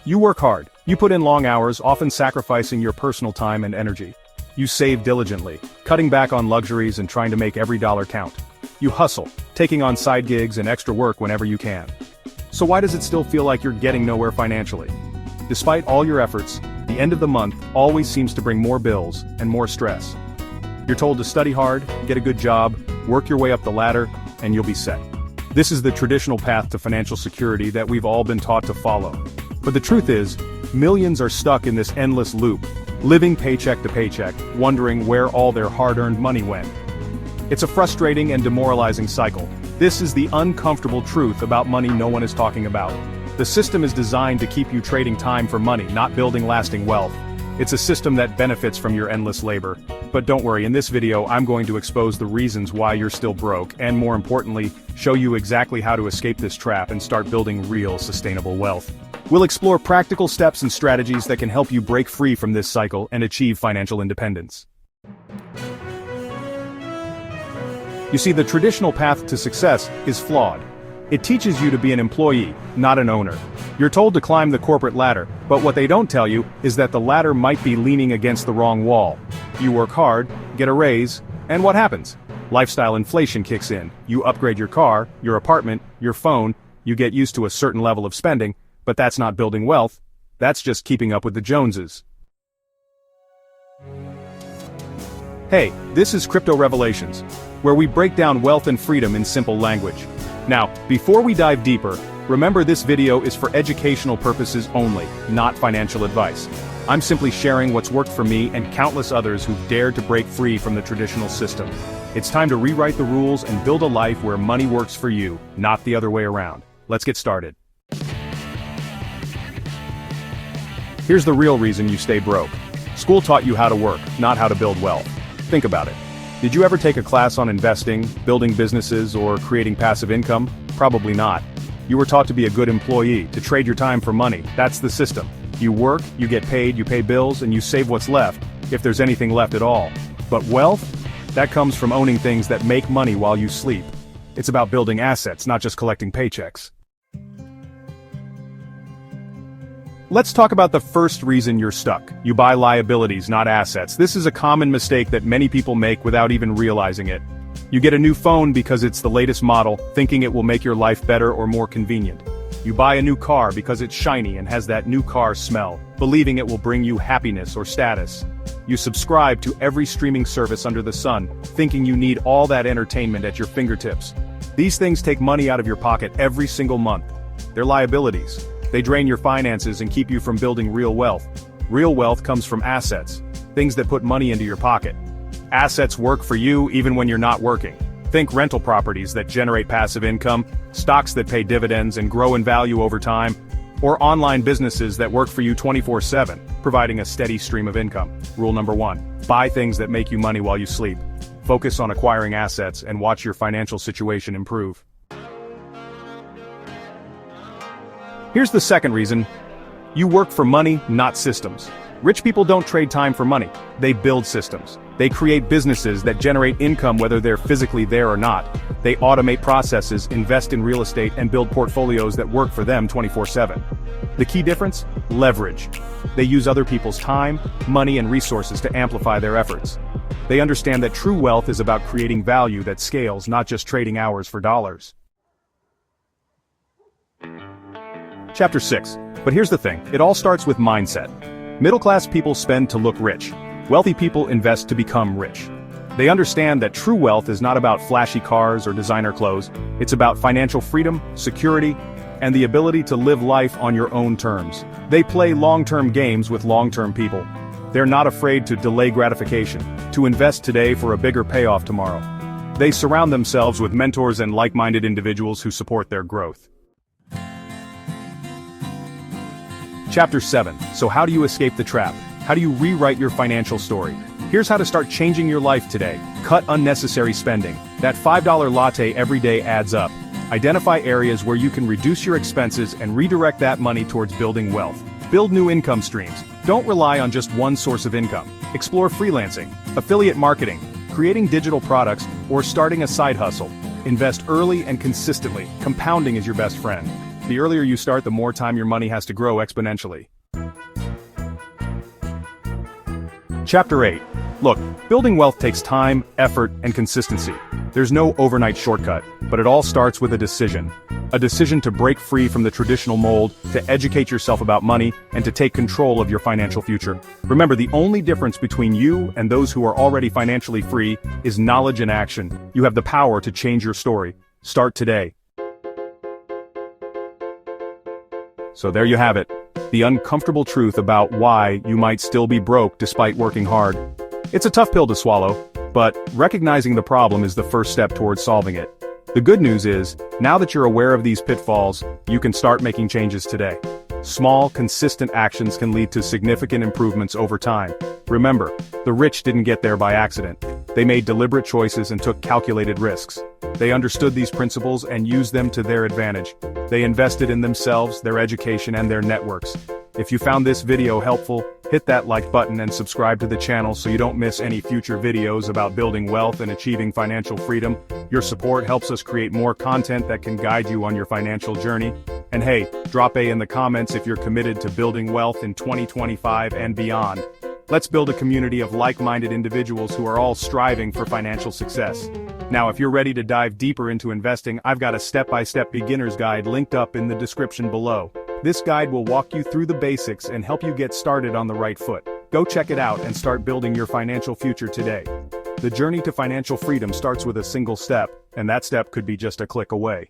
You work hard. You put in long hours, often sacrificing your personal time and energy. You save diligently, cutting back on luxuries and trying to make every dollar count. You hustle, taking on side gigs and extra work whenever you can. So why does it still feel like you're getting nowhere financially? Despite all your efforts, the end of the month always seems to bring more bills and more stress. You're told to study hard, get a good job, work your way up the ladder, and you'll be set. This is the traditional path to financial security that we've all been taught to follow. But the truth is, millions are stuck in this endless loop, living paycheck to paycheck, wondering where all their hard-earned money went. It's a frustrating and demoralizing cycle. This is the uncomfortable truth about money no one is talking about. The system is designed to keep you trading time for money, not building lasting wealth. It's a system that benefits from your endless labor. But don't worry, in this video I'm going to expose the reasons why you're still broke, and more importantly, show you exactly how to escape this trap and start building real, sustainable wealth. We'll explore practical steps and strategies that can help you break free from this cycle and achieve financial independence. You see, the traditional path to success is flawed. It teaches you to be an employee, not an owner. You're told to climb the corporate ladder, but what they don't tell you is that the ladder might be leaning against the wrong wall. You work hard, get a raise, and what happens? Lifestyle inflation kicks in. You upgrade your car, your apartment, your phone, you get used to a certain level of spending, but that's not building wealth, that's just keeping up with the Joneses. Hey, this is Crypto Revelations, where we break down wealth and freedom in simple language. Now, before we dive deeper, remember this video is for educational purposes only, not financial advice. I'm simply sharing what's worked for me and countless others who've dared to break free from the traditional system. It's time to rewrite the rules and build a life where money works for you, not the other way around. Let's get started. Here's the real reason you stay broke. School taught you how to work, not how to build wealth. Think about it. Did you ever take a class on investing, building businesses, or creating passive income? Probably not. You were taught to be a good employee, to trade your time for money. That's the system. You work, you get paid, you pay bills, and you save what's left, if there's anything left at all. But wealth? That comes from owning things that make money while you sleep. It's about building assets, not just collecting paychecks. Let's talk about the first reason you're stuck. You buy liabilities, not assets. This is a common mistake that many people make without even realizing it. You get a new phone because it's the latest model, thinking it will make your life better or more convenient. You buy a new car because it's shiny and has that new car smell, believing it will bring you happiness or status. You subscribe to every streaming service under the sun, thinking you need all that entertainment at your fingertips. These things take money out of your pocket every single month. They're liabilities. They drain your finances and keep you from building real wealth. Real wealth comes from assets, things that put money into your pocket. Assets work for you even when you're not working. Think rental properties that generate passive income, stocks that pay dividends and grow in value over time, or online businesses that work for you 24/7, providing a steady stream of income. Rule number 1, buy things that make you money while you sleep. Focus on acquiring assets and watch your financial situation improve. Here's the second reason. You work for money, not systems. Rich people don't trade time for money. They build systems. They create businesses that generate income whether they're physically there or not. They automate processes, invest in real estate, and build portfolios that work for them 24/7. The key difference? Leverage. They use other people's time, money, and resources to amplify their efforts. They understand that true wealth is about creating value that scales, not just trading hours for dollars. Chapter 6. But here's the thing, it all starts with mindset. Middle-class people spend to look rich. Wealthy people invest to become rich. They understand that true wealth is not about flashy cars or designer clothes. It's about financial freedom, security, and the ability to live life on your own terms. They play long-term games with long-term people. They're not afraid to delay gratification, to invest today for a bigger payoff tomorrow. They surround themselves with mentors and like-minded individuals who support their growth. Chapter 7. So how do you escape the trap? How do you rewrite your financial story? Here's how to start changing your life today. Cut unnecessary spending. That $5 latte every day adds up. Identify areas where you can reduce your expenses and redirect that money towards building wealth. Build new income streams. Don't rely on just one source of income. Explore freelancing, affiliate marketing, creating digital products, or starting a side hustle. Invest early and consistently. Compounding is your best friend. The earlier you start, the more time your money has to grow exponentially. Chapter 8. Look, building wealth takes time, effort, and consistency. There's no overnight shortcut, but it all starts with a decision. A decision to break free from the traditional mold, to educate yourself about money, and to take control of your financial future. Remember, the only difference between you and those who are already financially free is knowledge and action. You have the power to change your story. Start today. So there you have it. The uncomfortable truth about why you might still be broke despite working hard. It's a tough pill to swallow, but recognizing the problem is the first step towards solving it. The good news is, now that you're aware of these pitfalls, you can start making changes today. Small, consistent actions can lead to significant improvements over time. Remember, the rich didn't get there by accident. They made deliberate choices and took calculated risks. They understood these principles and used them to their advantage. They invested in themselves, their education, and their networks. If you found this video helpful, hit that like button and subscribe to the channel so you don't miss any future videos about building wealth and achieving financial freedom. Your support helps us create more content that can guide you on your financial journey. And hey, drop A in the comments if you're committed to building wealth in 2025 and beyond. Let's build a community of like-minded individuals who are all striving for financial success. Now, if you're ready to dive deeper into investing, I've got a step-by-step beginner's guide linked up in the description below. This guide will walk you through the basics and help you get started on the right foot. Go check it out and start building your financial future today. The journey to financial freedom starts with a single step, and that step could be just a click away.